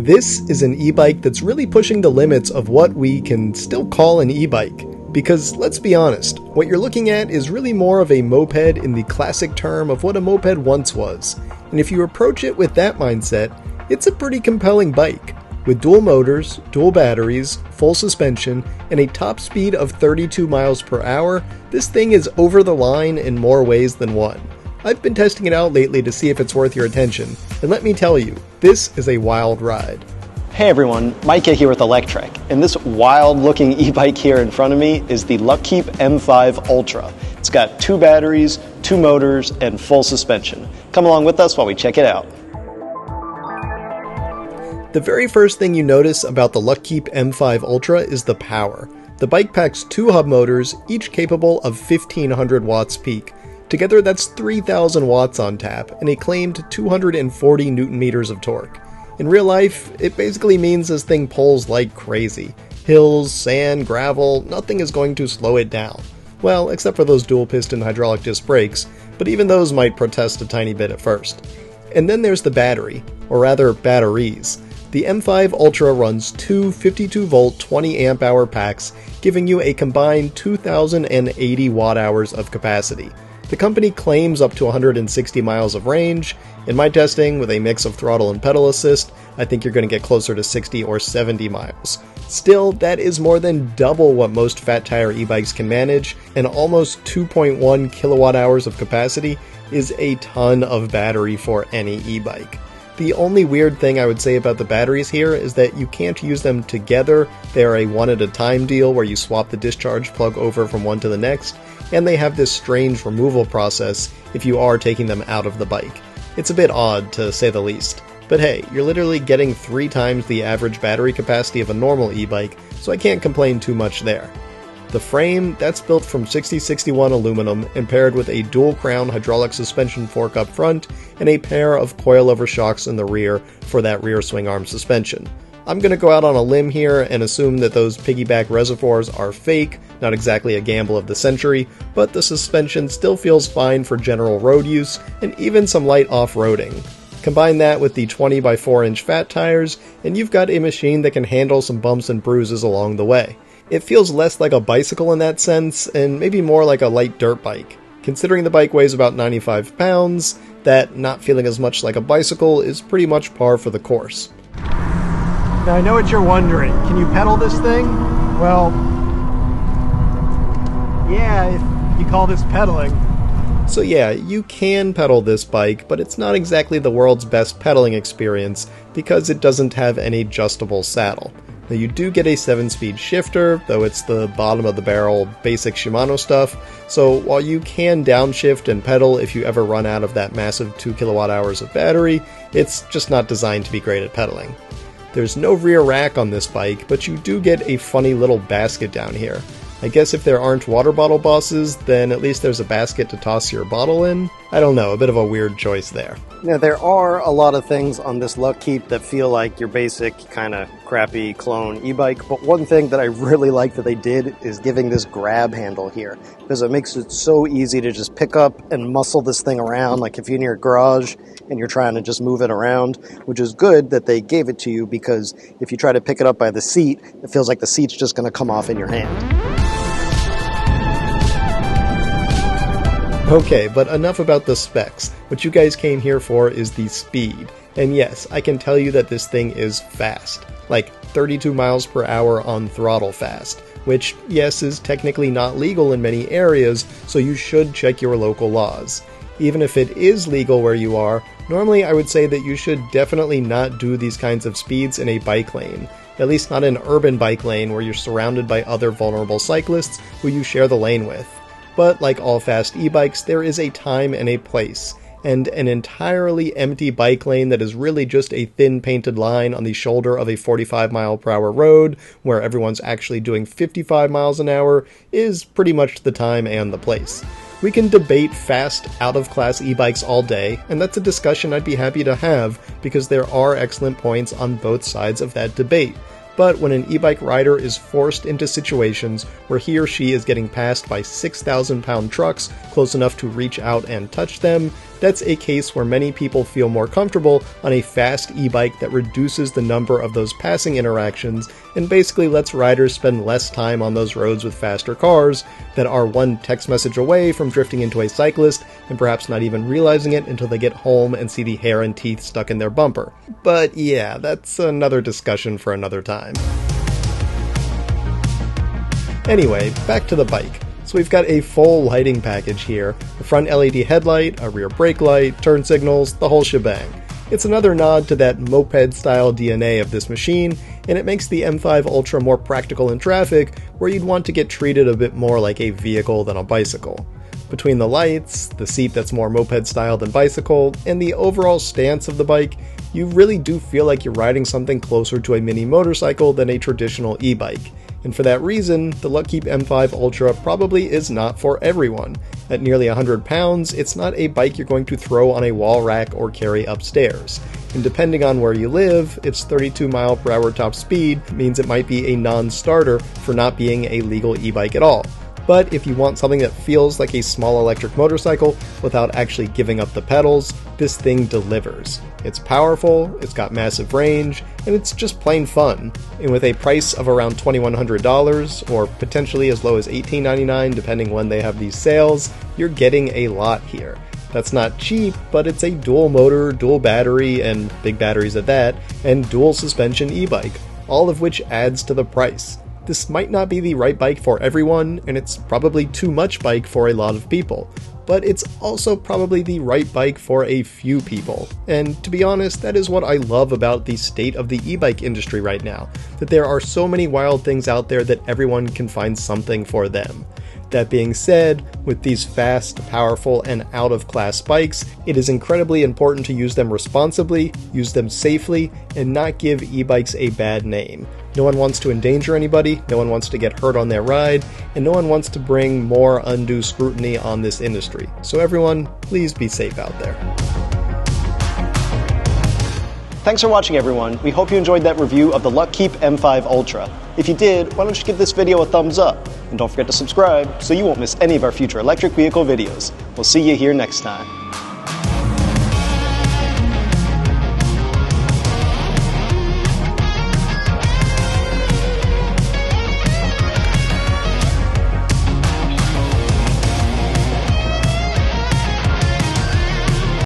This is an e-bike that's really pushing the limits of what we can still call an e-bike. Because, let's be honest, what you're looking at is really more of a moped in the classic term of what a moped once was. And if you approach it with that mindset, it's a pretty compelling bike. With dual motors, dual batteries, full suspension, and a top speed of 32 miles per hour, this thing is over the line in more ways than one. I've been testing it out lately to see if it's worth your attention, and let me tell you, this is a wild ride. Hey everyone, Micah here with Electrek, and this wild-looking e-bike here in front of me is the Luckeep M5 Ultra. It's got 2 batteries, 2 motors, and full suspension. Come along with us while we check it out. The very first thing you notice about the Luckeep M5 Ultra is the power. The bike packs 2 hub motors, each capable of 1500 watts peak. Together that's 3000 watts on tap, and a claimed 240 newton meters of torque. In real life, it basically means this thing pulls like crazy. Hills, sand, gravel, nothing is going to slow it down. Well, except for those dual piston hydraulic disc brakes, but even those might protest a tiny bit at first. And then there's the battery, or rather batteries. The M5 Ultra runs 2 52-volt 20-amp-hour packs, giving you a combined 2,080 watt-hours of capacity. The company claims up to 160 miles of range. In my testing, with a mix of throttle and pedal assist, I think you're going to get closer to 60 or 70 miles. Still, that is more than double what most fat tire e-bikes can manage, and almost 2.1 kilowatt hours of capacity is a ton of battery for any e-bike. The only weird thing I would say about the batteries here is that you can't use them together. They are a one-at-a-time deal where you swap the discharge plug over from one to the next, and they have this strange removal process if you are taking them out of the bike. It's a bit odd, to say the least. But hey, you're literally getting 3 times the average battery capacity of a normal e-bike, so I can't complain too much there. The frame, that's built from 6061 aluminum and paired with a dual crown hydraulic suspension fork up front and a pair of coilover shocks in the rear for that rear swing arm suspension. I'm going to go out on a limb here and assume that those piggyback reservoirs are fake, not exactly a gamble of the century, but the suspension still feels fine for general road use and even some light off-roading. Combine that with the 20 by 4 inch fat tires, and you've got a machine that can handle some bumps and bruises along the way. It feels less like a bicycle in that sense, and maybe more like a light dirt bike. Considering the bike weighs about 95 pounds, that not feeling as much like a bicycle is pretty much par for the course. Now I know what you're wondering, can you pedal this thing? Well, yeah, if you call this pedaling. So yeah, you can pedal this bike, but it's not exactly the world's best pedaling experience because it doesn't have any adjustable saddle. Now you do get a 7-speed shifter, though it's the bottom of the barrel basic Shimano stuff, so while you can downshift and pedal if you ever run out of that massive 2 kilowatt hours of battery, it's just not designed to be great at pedaling. There's no rear rack on this bike, but you do get a funny little basket down here. I guess if there aren't water bottle bosses, then at least there's a basket to toss your bottle in. I don't know, a bit of a weird choice there. Now, there are a lot of things on this Luckeep that feel like your basic kind of crappy clone e-bike, but one thing that I really like that they did is giving this grab handle here, because it makes it so easy to just pick up and muscle this thing around, like if you're in your garage and you're trying to just move it around, which is good that they gave it to you, because if you try to pick it up by the seat, it feels like the seat's just going to come off in your hand. Okay, but enough about the specs. What you guys came here for is the speed. And yes, I can tell you that this thing is fast. Like 32 miles per hour on throttle fast. Which, yes, is technically not legal in many areas, so you should check your local laws. Even if it is legal where you are, normally I would say that you should definitely not do these kinds of speeds in a bike lane. At least not an urban bike lane where you're surrounded by other vulnerable cyclists who you share the lane with. But like all fast e-bikes, there is a time and a place, and an entirely empty bike lane that is really just a thin painted line on the shoulder of a 45 mile per hour road where everyone's actually doing 55 miles an hour is pretty much the time and the place. We can debate fast, out-of-class e-bikes all day, and that's a discussion I'd be happy to have because there are excellent points on both sides of that debate. But when an e-bike rider is forced into situations where he or she is getting passed by 6,000-pound trucks close enough to reach out and touch them, that's a case where many people feel more comfortable on a fast e-bike that reduces the number of those passing interactions and basically lets riders spend less time on those roads with faster cars that are one text message away from drifting into a cyclist and perhaps not even realizing it until they get home and see the hair and teeth stuck in their bumper. But yeah, that's another discussion for another time. Anyway, back to the bike. So we've got a full lighting package here, a front LED headlight, a rear brake light, turn signals, the whole shebang. It's another nod to that moped-style DNA of this machine, and it makes the M5 Ultra more practical in traffic, where you'd want to get treated a bit more like a vehicle than a bicycle. Between the lights, the seat that's more moped-style than bicycle, and the overall stance of the bike, you really do feel like you're riding something closer to a mini motorcycle than a traditional e-bike. And for that reason, the Luckeep M5 Ultra probably is not for everyone. At nearly 100 pounds, it's not a bike you're going to throw on a wall rack or carry upstairs. And depending on where you live, its 32 mph top speed means it might be a non-starter for not being a legal e-bike at all. But if you want something that feels like a small electric motorcycle without actually giving up the pedals, this thing delivers. It's powerful, it's got massive range, and it's just plain fun. And with a price of around $2,100, or potentially as low as $1,899 depending when they have these sales, you're getting a lot here. That's not cheap, but it's a dual motor, dual battery, and big batteries at that, and dual suspension e-bike, all of which adds to the price. This might not be the right bike for everyone, and it's probably too much bike for a lot of people, but it's also probably the right bike for a few people. And to be honest, that is what I love about the state of the e-bike industry right now, that there are so many wild things out there that everyone can find something for them. That being said, with these fast, powerful, and out-of-class bikes, it is incredibly important to use them responsibly, use them safely, and not give e-bikes a bad name. No one wants to endanger anybody, no one wants to get hurt on their ride, and no one wants to bring more undue scrutiny on this industry. So everyone, please be safe out there. Thanks for watching, everyone. We hope you enjoyed that review of the Luckeep M5 Ultra. If you did, why don't you give this video a thumbs up? And don't forget to subscribe so you won't miss any of our future electric vehicle videos. We'll see you here next time.